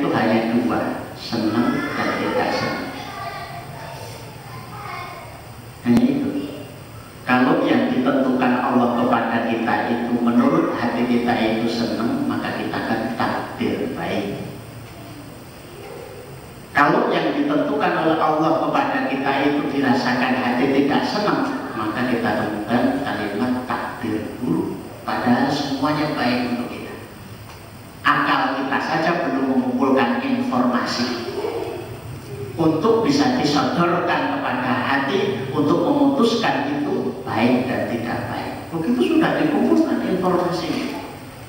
itu hanya dua, senang dan tidak senang. Hanya itu. Kalau yang ditentukan Allah kepada kita itu menurut hati kita itu senang, maka kita akan takdir baik. Kalau yang ditentukan oleh Allah kepada kita itu dirasakan hati tidak senang, maka kita temukan kalimat takdir buruk. Padahal semuanya baik untuk kita. Akal kita saja belum mengumpulkan informasi untuk bisa disodorkan kepada hati untuk memutuskan itu baik dan tidak baik. Begitu sudah dikumpulkan informasi,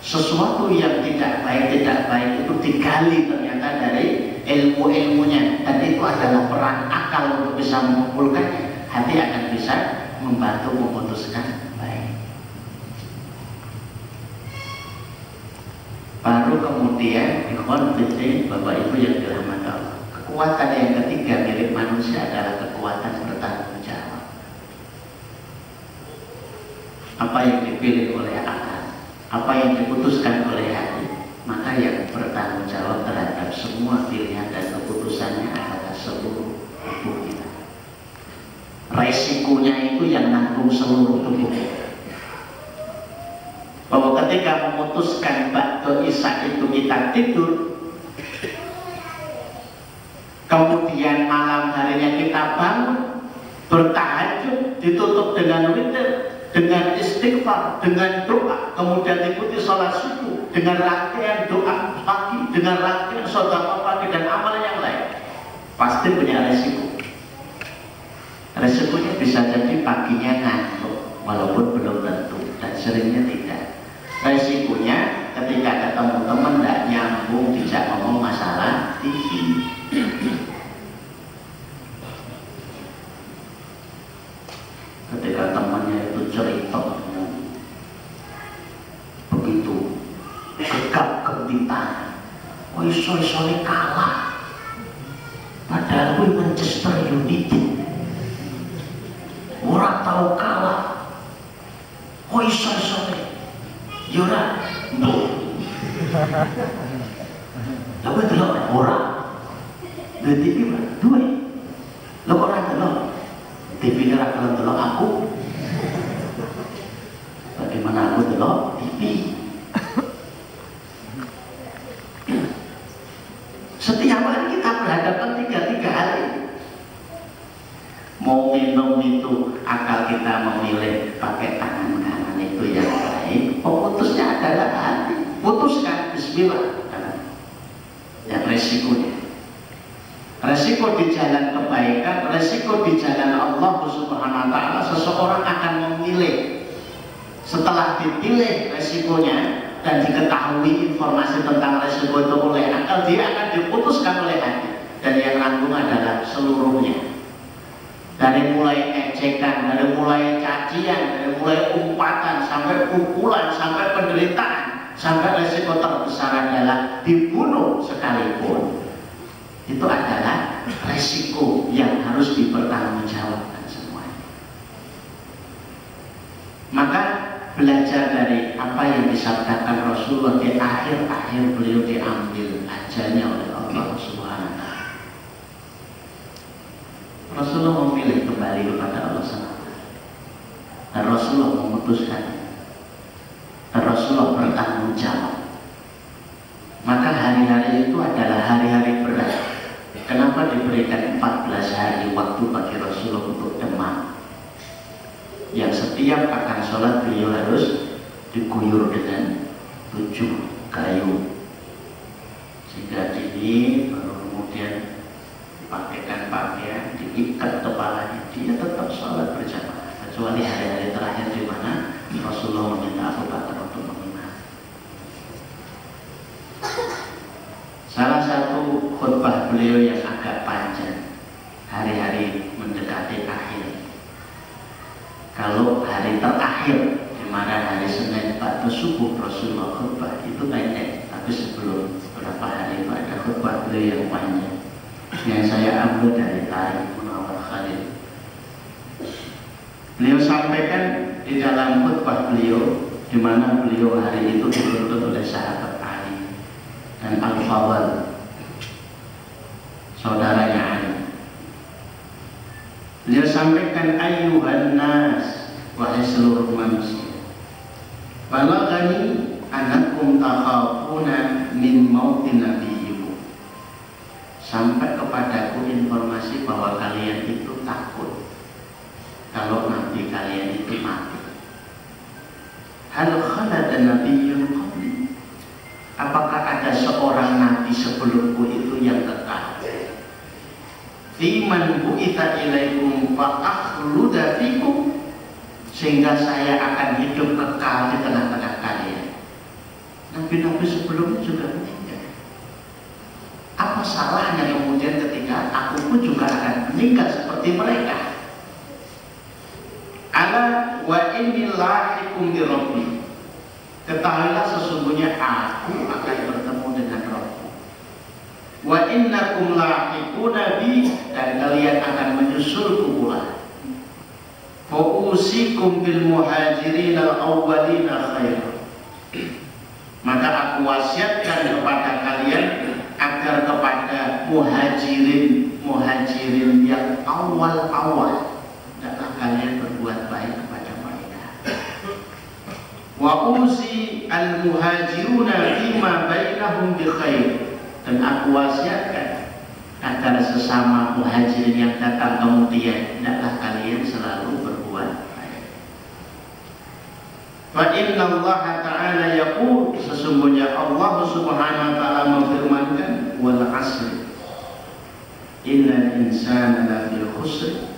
sesuatu yang tidak baik itu digali ternyata dari ilmu-ilmunya, dan itu adalah peran akal untuk bisa mengumpulkannya. Hati akan bisa membantu memutuskan baik. Baru kemudian ikhwan fillah, Bapak Ibu yang dirahmati Allah, kekuatan yang ketiga milik manusia adalah kekuatan bertanggung jawab. Apa yang dipilih oleh akal, apa yang diputuskan oleh hati, maka yang bertanggung jawab terhadap semua pilihan dan keputusannya adalah seluruh tubuh kita. Resikonya itu yang nanggung seluruh tubuh kita. Bahwa ketika memutuskan ba'da isya itu kita tidur, kemudian malam harinya kita bangun bertahajud, ditutup dengan witir, dengan istighfar, dengan doa, kemudian diikuti sholat subuh dengan rangkaian doa pagi, dengan rangkaian sedekah pagi dan amal yang lain, pasti punya resiko. Resikonya bisa jadi paginya ngantuk, walaupun belum tentu, dan seringnya tidak. Resikonya ketika ketemu teman tidak nyambung, tidak ngomong masalah TV. Ketika temannya itu cerita begitu gegap gempitan, oh iso-isone kalah, padahal gue Manchester United orang tahu kalah, oh iso-isone yura mbok tapi delok orang di TV duwe lho kok ora delok TV ora gelem delok aku, bagaimana aku delok TV. Setiap hari kita berhadapan tiga hal ini. Mau minum itu akal kita memilih pakai tangan kanan itu yang baik, pemutusnya adalah hati. Putuskan bismillah. Yang resikonya, resiko di jalan kebaikan, resiko di jalan Allah Subhanahu wa ta'ala, seseorang akan memilih. Setelah dipilih resikonya dan diketahui informasi tentang resiko itu oleh akal, dia akan diputuskan oleh hati, dan yang nanggung adalah seluruhnya. Dari mulai ejekan, dari mulai cacian, dari mulai umpatan, sampai pukulan, sampai penderitaan, sampai resiko terbesar adalah dibunuh sekalipun. Itu adalah resiko yang harus dipertanggungjawabkan semuanya. Maka belajar dari apa yang disabdakan Rasulullah di akhir-akhir beliau diambil ajalnya oleh Allah Subhanahu wa ta'ala. Rasulullah memilih kembali kepada Allah SWT, dan Rasulullah memutuskan, dan Rasulullah bertanggung jawab. Maka hari-hari itu adalah hari-hari berat. Kenapa diberikan 14 hari waktu bagi Rasulullah untuk demam, yang setiap akan sholat beliau harus diguyur dengan 7 kayu, sehingga dingin, baru kemudian pakaikan pakaian, diikat kepalanya, dia tetap sholat berjamaah, kecuali hari-hari terakhir di mana Rasulullah meminta Abu Bakar untuk mengimam. Salah satu khutbah beliau yang agak panjang, hari-hari mendekati akhir. Kalau hari terakhir, di mana hari Senin pada subuh Rasulullah khutbah, itu pendek, tapi sebelum beberapa hari itu ada khutbah beliau yang panjang, yang saya ambil dari Tarikh Munawwar Khalil. Beliau sampaikan di dalam khutbah beliau, di mana beliau hari itu dituntut oleh sahabat Ali dan Al-Fawwal sampaikan ayyuhan nas, wahai seluruh manusia, balagani anakum takhafuna min mautin nabiyyikum. Sampai kepadaku informasi bahwa kalian itu takut kalau nabi kalian itu mati. Hal khalada nabiyyun qabli, apakah ada seorang nabi sebelumku itu yang kekal? Fiman bu'itha ilaikum fa akhluda fikum, sehingga saya akan hidup kekal di tengah-tengah kalian. Nabi-nabi sebelumnya juga meninggal. Apa salahnya kemudian ketika aku pun juga akan meninggal seperti mereka? Ala wa inni lahiqum bi rabbi, ketahuilah sesungguhnya aku akan bertemu dengan Rabbku. Wa innakum lahiquna bi, dan kalian akan menyusulku pula. Fa usikum bil muhajirin al awwalina khairan, maka aku wasiatkan kepada kalian agar kepada muhajirin yang awal-awal hendaklah kalian berbuat baik kepada mereka. Wa usi al muhajiruna bima bainahum bi khair, dan aku wasiatkan agar sesama muhajirin yang datang kemudian hendaklah kalian selalu berbuat baik. Fa inna Allah ta'ala yaqul, sesungguhnya Allah subhanahu wa ta'ala memfirmankan, wal asri innal insana lafi khusr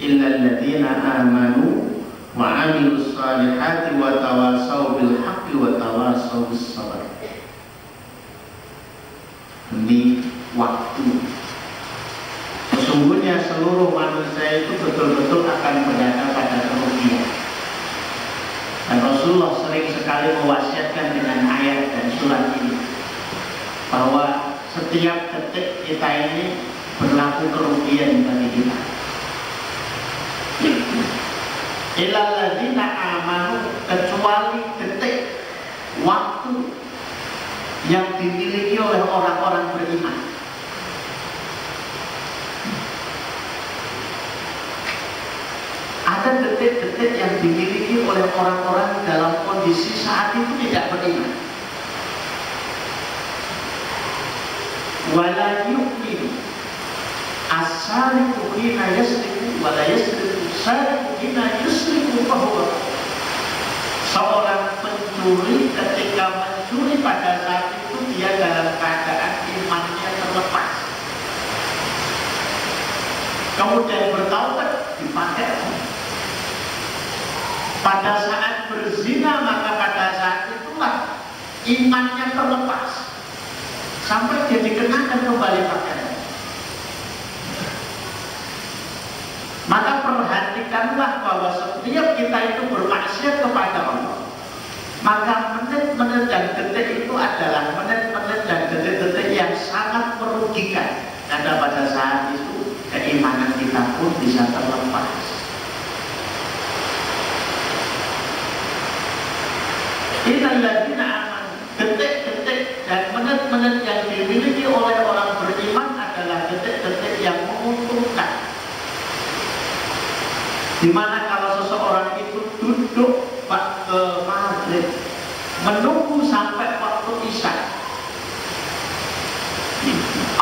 illa alladziina amanu wa 'amilus shalihati wa tawasaw bil haqqi wa tawasaw bis sabr. Demi waktu, sesungguhnya seluruh manusia itu betul-betul akan berada pada kerugian. Dan Rasulullah sering sekali mewasiatkan dengan ayat dan surat ini bahwa setiap detik kita ini berlaku kerugian bagi kita. Illal ladzina amanu, kecuali detik waktu yang dimiliki oleh orang-orang beriman. Ada detik-detik yang dimiliki oleh orang-orang dalam kondisi saat itu tidak beriman. Wala yu'minu as-sariqu hina yasriqu wala yasriqu as-sariqu hina yusriqu fahuwa. Seorang pencuri ketika mencuri pada saat itu dia dalam keadaan imannya terlepas. Kemudian bertaubat dipakai. Pada saat berzina, maka pada saat itulah imannya terlepas sampai dia dikenakan kembali pakaian. Maka perhatikanlah bahwa setiap kita itu bermaksiat kepada Allah, maka menit-menit dan detik itu adalah menit-menit dan detik-detik yang sangat merugikan, karena pada saat itu keimanan kita pun bisa terlepas. Innalladzina amanu, detik-detik dan menit-menit yang dimiliki oleh orang beriman adalah detik-detik yang menguntungkan, dimana kalau seseorang itu duduk ke maghrib menunggu sampai waktu isya,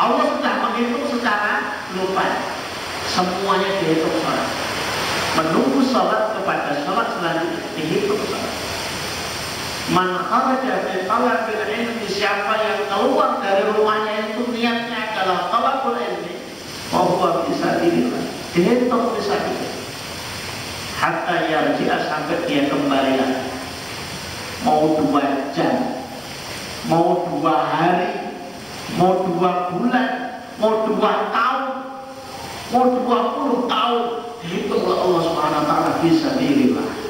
Allah sudah menghitung secara global, semuanya dihitung sholat. Menunggu sholat kepada sholat selanjutnya dihitung sholat. Man kharaja fi talabil ilmi, siapa yang keluar dari rumahnya itu niatnya adalah talabul ilmi, wa huwa fi sabilillah, dihitung fi sabilillah, hatta yarji'a, sampai dia kembali lagi. Mau 2 jam, mau 2 hari, mau 2 bulan, mau 2 tahun, mau 20 tahun, dihitunglah Allah Subhanahu wa ta'ala fi sabilillah.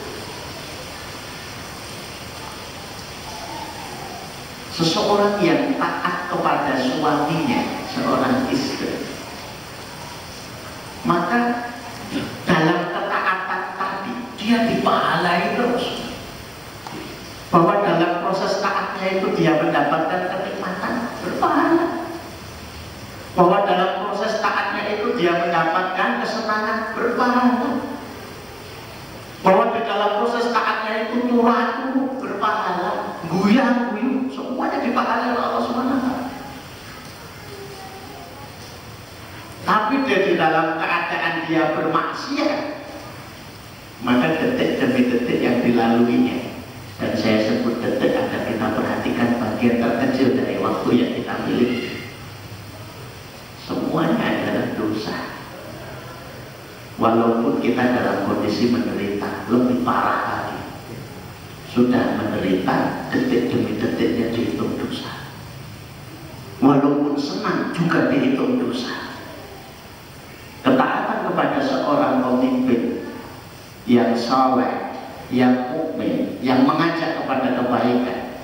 Seseorang yang taat kepada suaminya, seorang istri, maka dalam ketaatan tadi dia dipahalai terus. Bahwa dalam proses taatnya itu dia mendapatkan kenikmatan, berpahala. Bahwa dalam proses taatnya itu dia mendapatkan kesenangan, berpahala. dia di dalam keadaan dia bermaksiat, maka detik demi detik yang dilaluinya, dan saya sebut detik agar kita perhatikan bagian terkecil dari waktu yang kita miliki, semuanya adalah dosa. Walaupun kita dalam kondisi menderita, lebih parah lagi, sudah menderita, detik demi detiknya dihitung dosa. Walaupun senang juga dihitung dosa. Ketaatan kepada seorang pemimpin yang saleh, yang mukmin, yang mengajak kepada kebaikan,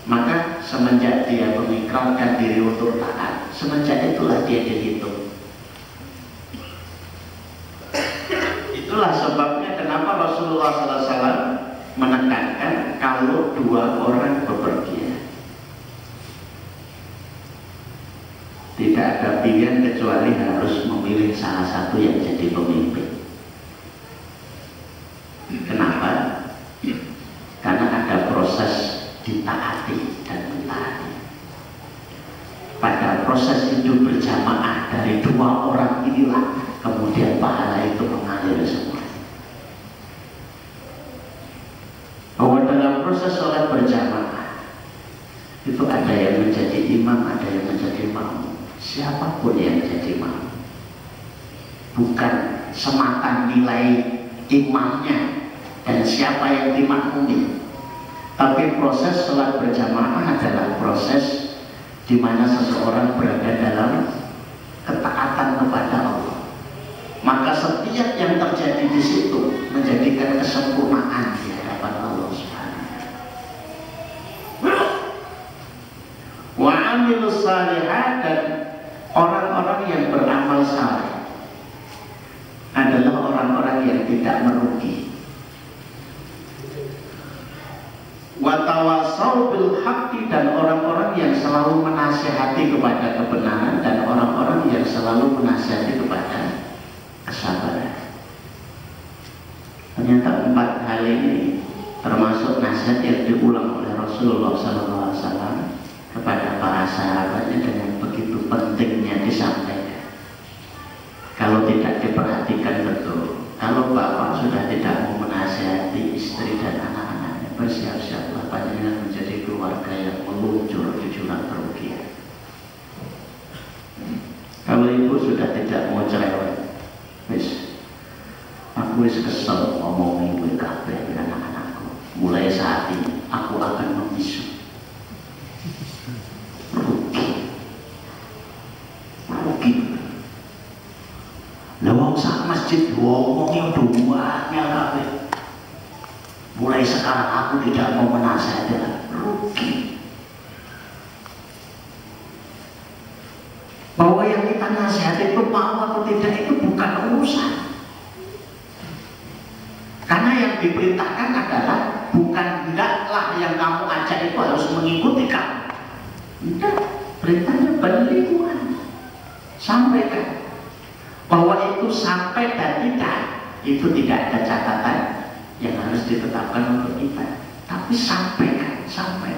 maka semenjak dia mengikrarkan diri untuk taat, semenjak itulah dia dihitung. Itulah sebabnya kenapa Rasulullah SAW menekankan kalau dua orang bepergian, tidak ada pilihan kecuali harus memilih salah satu yang jadi pemimpin. Kenapa? Karena ada proses ditaati dan mentaati. Pada proses hidup berjamaah dari dua orang inilah kemudian pahala itu mengalir semua. Bahwa dalam proses sholat berjamaah itu ada yang menjadi imam, ada yang menjadi makmum. Siapapun yang jadi makmum, bukan semata nilai imamnya dan siapa yang dimakmumi, tapi proses sholat berjamaah adalah proses di mana seseorang berada dalam ketaatan kepada Allah. Maka setiap yang terjadi di situ menjadikan kesempurnaan di hadapan Allah Subhanahu wa amilus shalihat, dan orang-orang yang beramal saleh adalah orang-orang yang tidak merugi. Wa tawassaw bil haqqi, dan orang-orang yang selalu menasihati kepada kebenaran, dan orang-orang yang selalu menasihati kepada kesabaran. Ternyata 4 hal ini termasuk nasihat yang diulang oleh Rasulullah SAW kepada para sahabatnya dengan begitu pentingnya disampaikan. Kalau tidak diperhatikan betul, kalau bapak sudah tidak mau menasihati istri dan anak-anaknya, bersiap-siaplah panjenengan menjadi keluarga yang meluncur di jurang kerugian. Kalau ibu sudah tidak mau cerewet, aku wis kesel ngomongin gue kabeh dengan anak-anakku. Mulai saat ini aku akan membisu. Rugi. Lah wong sak masjid ngomongnya duanya kabeh. Mulai sekarang aku tidak mau menasihati, rugi. Bahwa yang kita nasihati itu mau atau tidak itu bukan urusan. Karena yang diperintahkan adalah bukan hendaklah yang kamu ajak itu harus mengikuti kamu. Tidak, perintahnya berlingkungan. Sampaikan bahwa itu sampai dan tidak, itu tidak ada catatan yang harus ditetapkan untuk kita. Tapi sampaikan, sampai.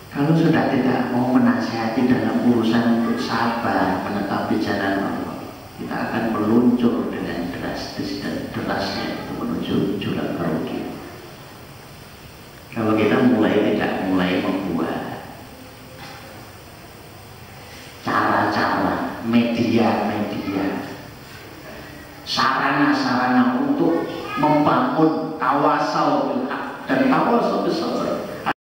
Kalau sudah tidak mau menasihati dalam urusan untuk sabar menetapi jalan Allah, kita akan meluncur dengan drastis dan derasnya itu menuju jurang kerugian. Kalau kita tidak mulai membuat cara-cara, media-media, sarana-sarana untuk membangun tawasau bil haq dan tawasau bis sabr,